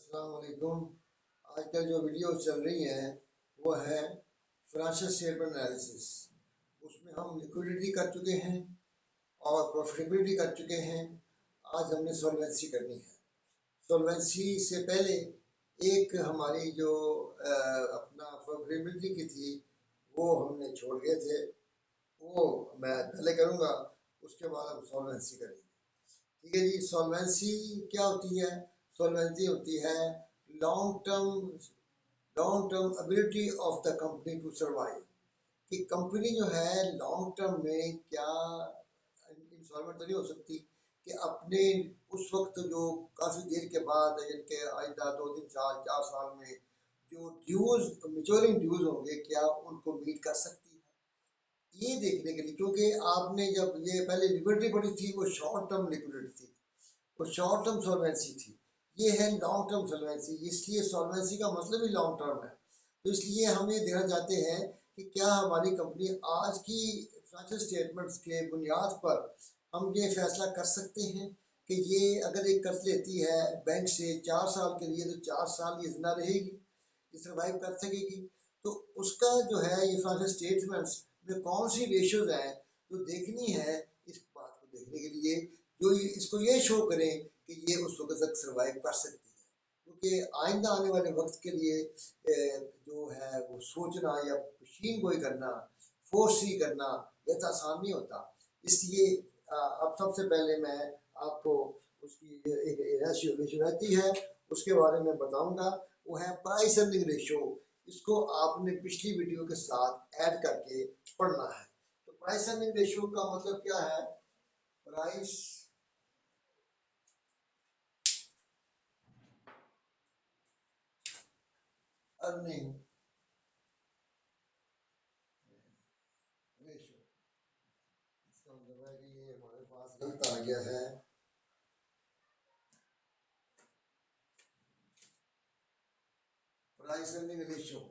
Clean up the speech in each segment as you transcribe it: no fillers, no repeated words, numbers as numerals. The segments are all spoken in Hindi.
अस्सलाम वालेकुम। आजकल जो वीडियो चल रही हैं वो है फाइनेंशियल स्टेटमेंट एनालिसिस। उसमें हम लिक्विडिटी कर चुके हैं और प्रॉफिटेबिलिटी कर चुके हैं। आज हमने सॉल्वेंसी करनी है। सॉल्वेंसी से पहले एक हमारी जो अपना प्रॉफिटेबिलिटी की थी वो हमने छोड़ गए थे, वो मैं पहले करूँगा, उसके बाद हम सॉल्वेंसी करेंगे। ठीक है जी। सॉल्वेंसी क्या होती है? सॉल्वेंसी होती है long term ability of the company to survive, कि कंपनी जो है लॉन्ग टर्म में क्या इंसॉल्वेंट तो नहीं हो सकती, कि अपने उस वक्त जो काफ़ी देर के बाद इनके आइंदा 2-3 साल 4 साल में जो ड्यूज मेच्योरिंग ड्यूज होंगे क्या उनको मीट कर सकती है, ये देखने के लिए। क्योंकि आपने जब ये पहले लिक्विडिटी पड़ी थी वो शॉर्ट टर्म लिक्विडिटी थी, वो शॉर्ट टर्म सॉल्वेंसी थी। ये है लॉन्ग टर्म सॉल्वेंसी, इसलिए सॉल्वेंसी का मतलब ही लॉन्ग टर्म है। तो इसलिए हम ये देखना चाहते हैं कि क्या हमारी कंपनी आज की फाइनेंशियल स्टेटमेंट्स के बुनियाद पर हम ये फैसला कर सकते हैं कि ये अगर एक कर्ज लेती है बैंक से 4 साल के लिए, तो 4 साल ये जिंदा रहेगी, ये सर्वाइव कर सकेगी। तो उसका जो है ये फाइनेंशियल स्टेटमेंट्स में कौन सी रेशियोज हैं जो देखनी है, इस बात को देखने के लिए जो इसको ये शो करें कि ये उस वक्त तक सर्वाइव कर सकती है। क्योंकि आइंदा आने वाले वक्त के लिए जो है वो सोचना या मशीन गोई करना, फोर्सी करना, ये तो आसान नहीं होता। इसलिए अब सबसे पहले मैं आपको उसकी एक रेशियो रहती है उसके बारे में बताऊंगा। वो है प्राइस अर्निंग रेशियो। इसको आपने पिछली वीडियो के साथ ऐड करके पढ़ना है। तो प्राइस अर्निंग रेशियो का मतलब क्या है? प्राइस अर्निंग रेशियो, इसका मतलब है कि ये हमारे पास गलत आ गया है। प्राइस अर्निंग रेशियो है।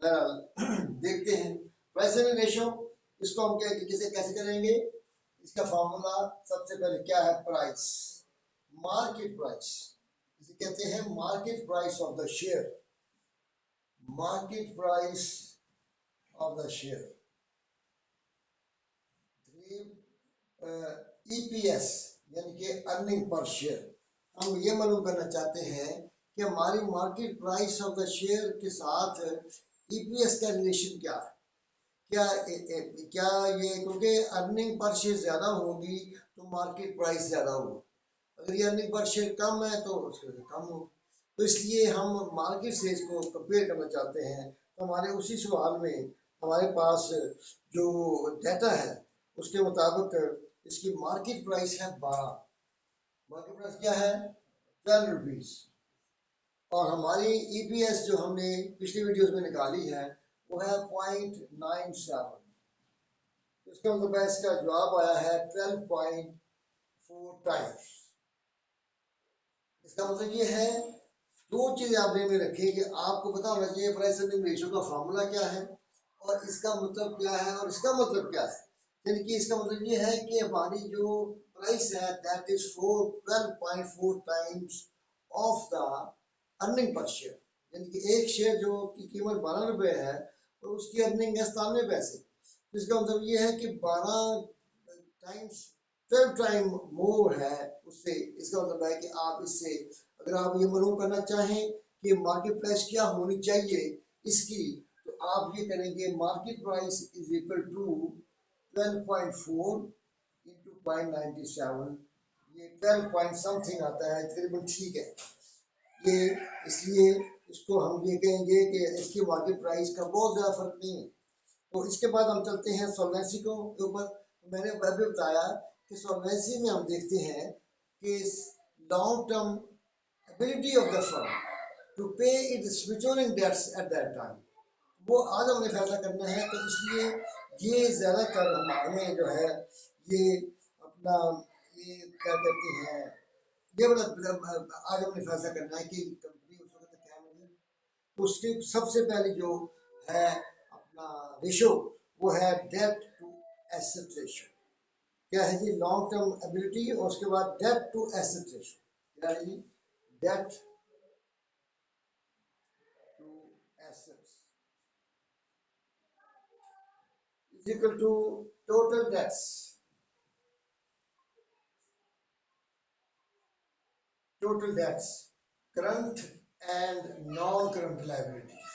बहरहाल देखते हैं प्राइस अर्निंग रेशियो, इसको हम कैसे कैसे करेंगे। इसका फॉर्मूला सबसे पहले क्या है? प्राइस, मार्केट प्राइस, इसे कहते हैं market price of the share. Market price of the share, EPS यानी कि अर्निंग पर शेयर। हम ये मालूम करना चाहते हैं कि हमारी market price of the share के साथ ईपीएस का रिलेशन क्या है। क्या क्या ये, क्योंकि अर्निंग पर शेयर ज़्यादा होगी तो मार्केट प्राइस ज़्यादा होगी, अगर ये अर्निंग पर शेयर कम है तो उसके कम हो। तो इसलिए हम मार्केट से इसको कंपेयर करना चाहते हैं। तो हमारे उसी सवाल में हमारे पास जो डाटा है उसके मुताबिक इसकी मार्केट प्राइस है 12। मार्केट प्राइस क्या है? 12 रुपीज़। और हमारी ईपीएस जो हमने पिछली वीडियोस में निकाली है वो है 0.97। इसका मतलब इसका जवाब आया है 12.4 टाइम्स। इसका मतलब ये है, दो चीजें आप ध्यान में रखें कि आपको पता होना चाहिए प्राइस अर्निंग रेशियो का फार्मूला क्या है और इसका मतलब क्या है और इसका मतलब क्या है। यानी कि इसका मतलब ये है कि हमारी जो प्राइस है that is 12.4 times of the earning per share. यानी कि एक शेयर जो की कीमत 12 रुपए है और उसकी अर्निंग है 97 पैसे। तो इसका मतलब ये है कि 12 टाइम्स 12 टाइम मोर है उससे। इसका मतलब है कि आप इससे अगर आप ये मालूम करना चाहें कि मार्केट प्राइस क्या होनी चाहिए इसकी, तो आप ये करेंगे market price is equal to 12.4 into 0.97। ये 12 पॉइंट समथिंग आता है तकरीबन, ठीक है ये। इसलिए इसको हम ये कहेंगे कि इसकी मार्केट प्राइस का बहुत ज़्यादा फर्क नहीं है। तो इसके बाद हम चलते हैं सॉल्वेंसी को के ऊपर। मैंने अभी बताया कि सॉल्वेंसी में हम देखते हैं कि long term ability of the firm to pay its maturing debts at that time, वो आज हमने फैसला करना है। तो इसलिए ये ज़्यादातर हमें जो है ये अपना ये क्या कहते हैं, ये मतलब आज हमने फैसला करना है कि कंपनी उस वक्त क्या मिले। तो उसकी सबसे पहले जो है अपना रेशो वो है डेट टू एसेट रेशो। क्या है जी, लॉन्ग टर्म एबिलिटी, और उसके बाद डेट टू एसेट रेशो, क्या है जी, debt to assets is equal to total debts, total debts, current and non-current liabilities।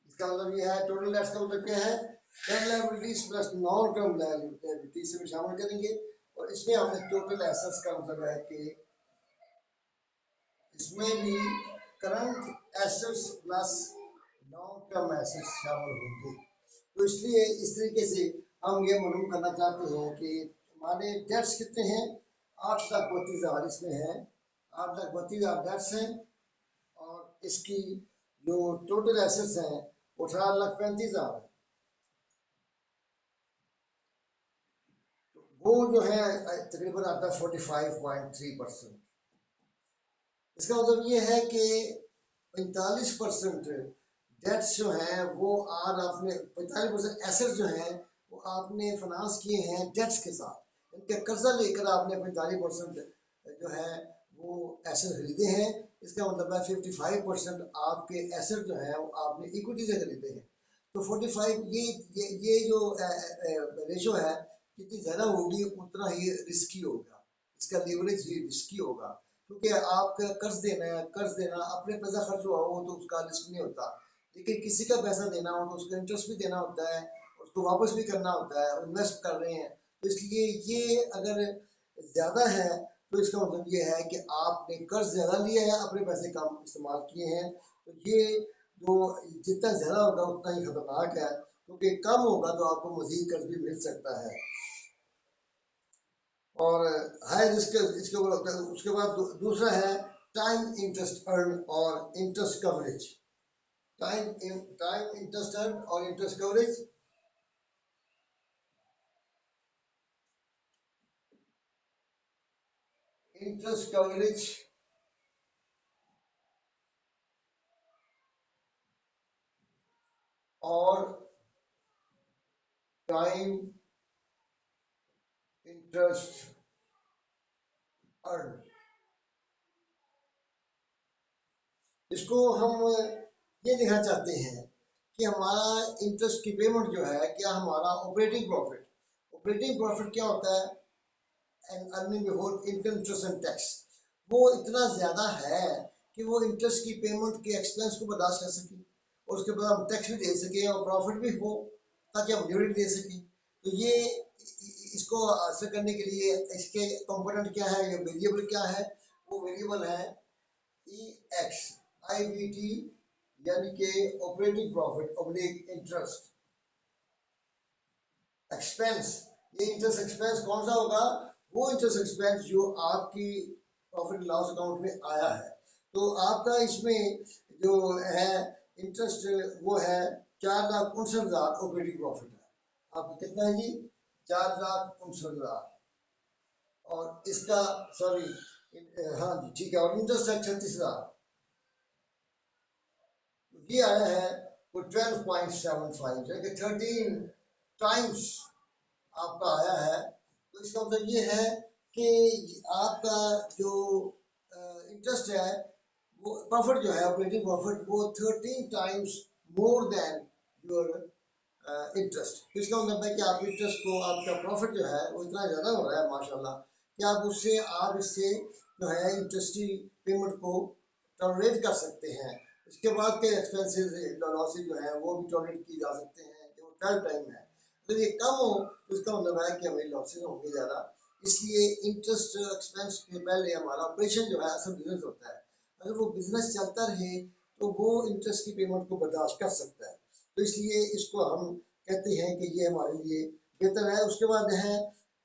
इसका मतलब ये है, टोटल डेट्स का मतलब क्या है, current liabilities plus non current liabilities से शामिल करेंगे, और इसमें हमने टोटल एसेट्स का मतलब है कि इसमें भी current assets plus long term assets शामिल होंगे। तो इसलिए इस तरीके से हम ये मालूम करना चाहते हैं कि हमारे डेट्स कितने हैं, 8,32,000 इसमें है, 8,32,000 डेट्स हैं, और इसकी जो टोटल एसेट्स हैं वो 18,35,000 है। तो वो जो है तकरीबन आता है 45.3%। इसका मतलब ये है कि 45% डेट्स जो हैं वो आज आपने 45% एसेट्स जो हैं वो आपने फाइनेंस किए हैं डेट्स के साथ, इनके कर्जा लेकर आपने 45% जो है वो एसेट खरीदे हैं। इसका मतलब है 55% आपके एसेट जो है वो आपने इक्विटी से खरीदे हैं। तो 45 ये जो रेशो है, जितनी ज़्यादा होगी उतना ही रिस्की होगा, इसका लीवरेज भी रिस्की होगा, क्योंकि आपका कर्ज देना अपने पैसा खर्च हुआ हो तो उसका रिस्क नहीं होता, लेकिन किसी का पैसा देना हो तो उसका इंटरेस्ट भी देना होता है, उसको वापस भी करना होता है, इन्वेस्ट कर रहे हैं। तो इसलिए ये अगर ज़्यादा है तो इसका मतलब ये है कि आपने कर्ज ज़्यादा लिया है, अपने पैसे कम इस्तेमाल किए हैं। तो ये जो जितना ज़्यादा होगा उतना ही खतरनाक है, क्योंकि कम होगा तो आपको मजीद कर्ज भी मिल सकता है। और हाई रिस्क इसके उसके बाद दूसरा है टाइम इंटरेस्ट अर्न और interest coverage. Time interest earn और इंटरेस्ट कवरेज, इंटरेस्ट कवरेज और टाइम इंटरेस्ट अर्न, इसको हम ये देखना चाहते हैं कि हमारा इंटरेस्ट की पेमेंट जो है, क्या हमारा ऑपरेटिंग प्रॉफिट क्या होता है, and earning before income interest and tax, वो इतना ज़्यादा है कि वो इंटरेस्ट की पेमेंट के एक्सपेंस को बर्दाश्त कर सकें, और उसके बाद हम टैक्स भी दे सकें और प्रॉफिट भी हो, ताकि हम डिविडेंड दे सकें। तो ये इसको हासिल करने के लिए इसके कंपोनेंट क्या है, ये वेरिएबल क्या है, वो वेरिएबल है ई एक्स आई बी टी, यानी कि operating profit oblique interest expense. ये इंटरेस्ट एक्सपेंस कौन सा होगा, वो इंटरेस्ट एक्सपेंस जो आपकी प्रॉफिट लॉस अकाउंट में आया है। तो आपका इसमें जो है इंटरेस्ट वो है 4,59,000 ऑपरेटिंग प्रॉफिट है। आपको कितना है जी, 4,59,000, और इसका सॉरी हाँ जी ठीक है, और इंटरेस्ट है 36,000, ये आया है वो 12.75, जो कि 13 टाइम्स आपका आया है। तो इसका मतलब ये है कि आपका जो इंटरेस्ट है, वो प्रॉफिट जो है ऑपरेटिंग प्रॉफिट, वो 13 times more than your interest. इसका मतलब है कि आप इंटरेस्ट को, आपका प्रॉफिट जो है वो इतना ज़्यादा हो रहा है माशाल्लाह, कि आप इससे जो है इंटरेस्ट की पेमेंट को टॉलरेट कर सकते हैं। इसके बाद के एक्सपेंसेस लॉसेज जो है वो भी टॉलरेट की जा सकते हैं, कि वो टाइम टाइम है। तो ये कम हो तो इसका मतलब है कि हमें लॉसेज होंगे ज़्यादा। इसलिए इंटरेस्ट एक्सपेंस के पहले हमारा ऑपरेशन जो है असल बिजनेस होता है, अगर वो बिजनेस चलता रहे तो वो इंटरेस्ट की पेमेंट को बर्दाश्त कर सकता है। तो इसलिए इसको हम कहते हैं कि ये हमारे लिए बेहतर है। उसके बाद है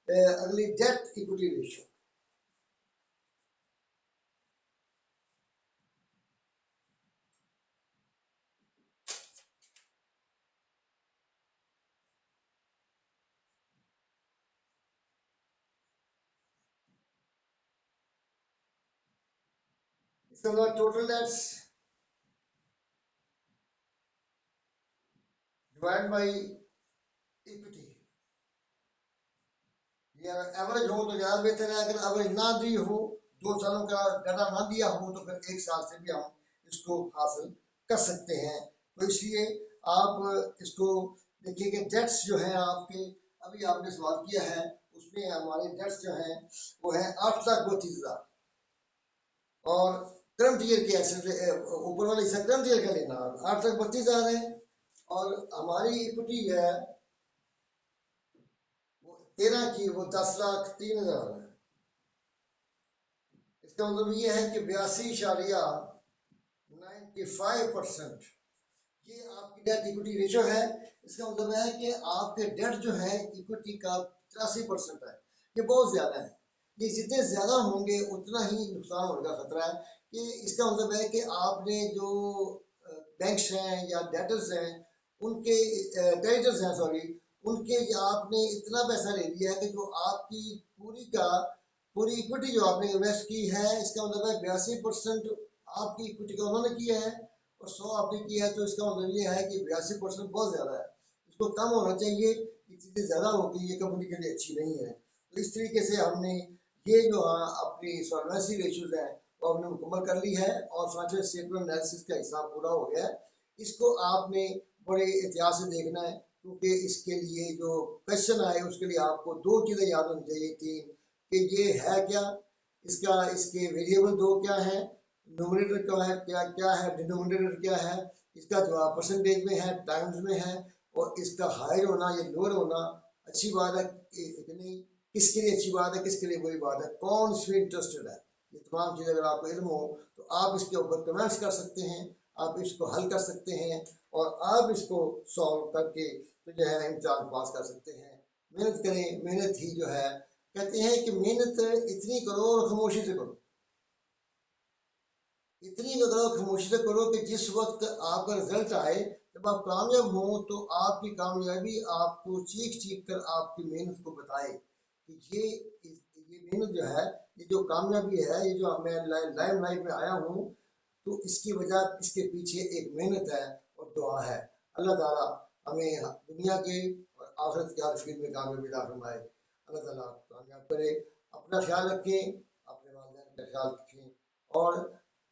अगली डेट इक्विटी रेशियो। इसका मतलब total debts divide by equity, ये एवरेज हो तो ज़्यादा बेहतर है, अगर एवरेज ना दी हो, 2 सालों का डाटा ना दिया हो, तो फिर 1 साल से भी हम इसको हासिल कर सकते हैं। तो इसलिए आप इसको देखिए कि डेट्स जो है आपके, अभी आपने सवाल किया है, उसमें हमारे डेट्स जो हैं वो है 8,32,000, और करंट ईयर के एसेट ऊपर वाले हिस्सा करंट ईयर का लेना 8,32,000 है, और हमारी इक्विटी है वो 13 की, वो 10,03,000 है। इसका मतलब ये है कि 82.95% ये आपकी डेट इक्विटी रेशो है। इसका मतलब है कि आपके डेट जो है इक्विटी का 83% है, ये बहुत ज्यादा है। ये जितने ज्यादा होंगे उतना ही नुकसान होने का खतरा है। कि इसका मतलब है कि आपने जो बैंक्स हैं या डेटर्स हैं उनके, क्रेडिटर्स हैं सॉरी, उनके आपने इतना पैसा ले लिया है कि जो आपकी पूरी इक्विटी जो आपने इन्वेस्ट की है, इसका मतलब है 82% आपकी इक्विटी का उन्होंने किया है और 100 आपने किया है। तो इसका मतलब ये है कि 82% बहुत ज्यादा है, इसको कम होना चाहिए। ये चीजें ज्यादा होगी, ये कंपनी के लिए अच्छी नहीं है। तो इस तरीके से हमने ये जो अपनी सॉल्वेंसी रेशियोज है वो हमने मुकम्मल कर ली है, और फाइनेंशियल स्टेटमेंट एनालिसिस का हिसाब पूरा हो गया है। इसको आपने बड़े एहतियात से देखना है, क्योंकि इसके लिए जो क्वेश्चन आए उसके लिए आपको 2 चीज़ें याद होनी चाहिए, 3, कि ये है क्या, इसके वेरिएबल 2 क्या है, न्यूमरेटर क्या है, क्या है डिनोमिनेटर क्या है, इसका जवाब परसेंटेज में है, टाइम्स में है, और इसका हायर होना या लोअर होना अच्छी बात है कि नहीं, किसके लिए अच्छी बात है, किसके लिए बुरी बात है, कौन इसमें इंटरेस्टेड है। ये तमाम चीज़ अगर आपको इल्म हो तो आप इसके ऊपर कमेंट्स कर सकते हैं, आप इसको हल कर सकते हैं, और आप इसको सॉल्व करके तो जो है इम्तिहान पास कर सकते हैं। मेहनत करें, मेहनत ही जो है, कहते हैं कि मेहनत इतनी करो और खामोशी से करो, इतनी करो खामोशी से करो कि जिस वक्त आपका रिजल्ट आए, जब आप कामयाब हो तो आपकी कामयाबी आपको चीख चीख कर आपकी मेहनत को बताए कि ये मेहनत जो है, ये जो कामयाबी है, ये जो मैं लाइम लाइफ में आया हूँ, तो इसकी वजह, इसके पीछे एक मेहनत है और दुआ है। अल्लाह ताला हमें दुनिया के और आखिरत के हर फील्ड में कामयाबी अता फरमाए। अल्लाह ताला कामयाब करे। अपना ख्याल रखें, अपने वालिदैन का ख्याल रखें, और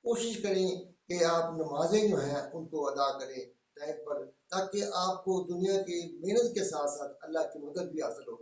कोशिश करें कि आप नमाजें जो हैं उनको अदा करें टाइम पर, ताकि आपको दुनिया की मेहनत के साथ साथ अल्लाह की मदद भी हासिल हो।